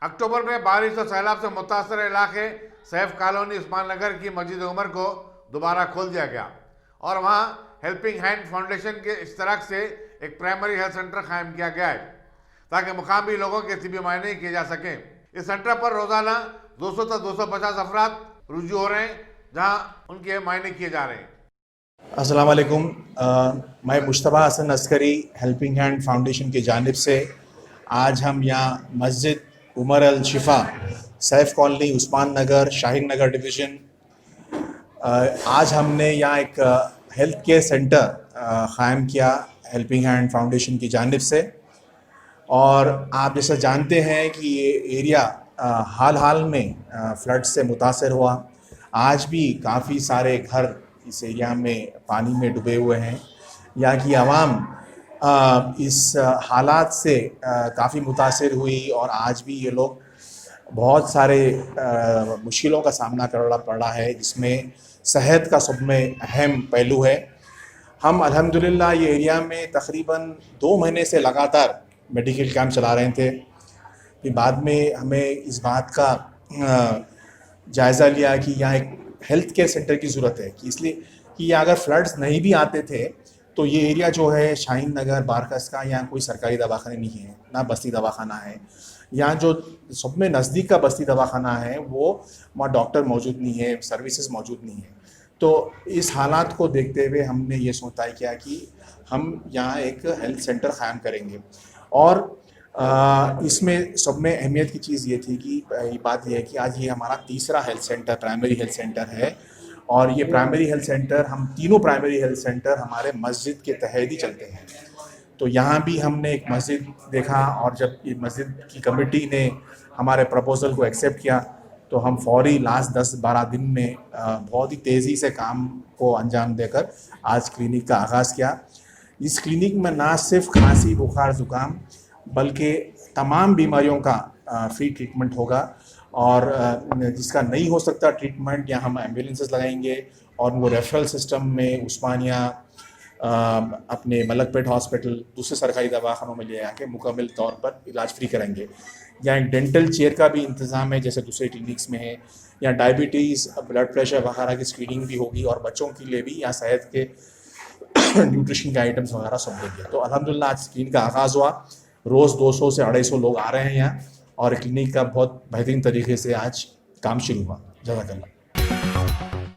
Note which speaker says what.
Speaker 1: اکتوبر میں بارش اور سیلاب سے متاثر علاقے سیف کالونی عثمان نگر کی مسجد عمر کو دوبارہ کھول دیا گیا اور وہاں ہیلپنگ ہینڈ فاؤنڈیشن کے اشتراک سے ایک پرائمری ہیلتھ سینٹر قائم کیا گیا ہے تاکہ مقامی لوگوں کے طبی معائنے کیے جا سکیں۔ اس سینٹر پر روزانہ 200 تا 250 افراد رجوع ہو رہے ہیں جہاں ان کے معائنے کیے جا رہے ہیں۔
Speaker 2: السلام علیکم، میں مشتبہ حسن عسکری ہیلپنگ ہینڈ فاؤنڈیشن کی جانب سے آج ہم یہاں مسجد عمر الشفا سیف کالونی عثمان نگر شاہین نگر ڈویژن آج ہم نے یہاں ایک ہیلتھ کیئر سینٹر قائم کیا ہیلپنگ ہینڈ فاؤنڈیشن کی جانب سے۔ اور آپ جیسا جانتے ہیں کہ یہ ایریا حال میں فلڈ سے متاثر ہوا، آج بھی کافی سارے گھر اس ایریا میں پانی میں ڈوبے ہوئے ہیں۔ یہاں کی عوام اس حالات سے کافی متاثر ہوئی اور آج بھی یہ لوگ بہت سارے مشکلوں کا سامنا کرنا پڑ رہا ہے، جس میں صحت کا سب میں اہم پہلو ہے۔ ہم الحمدللہ یہ ایریا میں تقریباً 2 مہینے سے لگاتار میڈیکل کیمپ چلا رہے تھے۔ پھر بعد میں ہمیں اس بات کا جائزہ لیا کہ یہاں ایک ہیلتھ کیئر سینٹر کی ضرورت ہے، کہ اس لیے کہ یہ اگر فلڈز نہیں بھی آتے تھے تو یہ ایریا جو ہے شاہین نگر بارکس کا، یہاں کوئی سرکاری دواخانے نہیں ہے، نہ بستی دواخانہ ہے۔ یہاں جو سب میں نزدیک کا بستی دواخانہ ہے وہ وہاں ڈاکٹر موجود نہیں ہے، سروسز موجود نہیں ہیں۔ تو اس حالات کو دیکھتے ہوئے ہم نے یہ سوچا کیا کہ ہم یہاں ایک ہیلتھ سینٹر قائم کریں گے۔ اور اس میں سب میں اہمیت کی چیز یہ تھی کہ بات یہ ہے کہ آج یہ ہمارا تیسرا health centre primary health centre ہے، اور یہ پرائمری ہیلتھ سینٹر ہم تینوں پرائمری ہیلتھ سینٹر ہمارے مسجد کے تحت ہی چلتے ہیں۔ تو یہاں بھی ہم نے ایک مسجد دیکھا، اور جب یہ مسجد کی کمیٹی نے ہمارے پرپوزل کو ایکسیپٹ کیا تو ہم فوری لاسٹ 10-12 دن میں بہت ہی تیزی سے کام کو انجام دے کر آج کلینک کا آغاز کیا۔ اس کلینک میں نہ صرف کھانسی بخار زکام بلکہ تمام بیماریوں کا فری ٹریٹمنٹ ہوگا، اور جس کا نہیں ہو سکتا ٹریٹمنٹ یہاں ہم ایمبولینسز لگائیں گے، اور وہ ریفرل سسٹم میں عثمانیہ اپنے ملک پیٹ ہاسپٹل دوسرے سرکاری دواخانوں میں لے آ کے مکمل طور پر علاج فری کریں گے۔ یہاں ایک ڈینٹل چیئر کا بھی انتظام ہے جیسے دوسرے کلینکس میں ہے۔ یہاں ڈائبٹیز بلڈ پریشر وغیرہ کی اسکریننگ بھی ہوگی، اور بچوں کے لیے بھی یہاں صحت کے نیوٹریشن کے آئٹمس وغیرہ سب دیں گے۔ تو الحمدللہ آج کلینک کا آغاز ہوا، روز 200 سے 250 لوگ آ رہے ہیں یہاں، اور کلینک کا بہت بہترین طریقے سے آج کام شروع ہوا۔ جزاک اللہ۔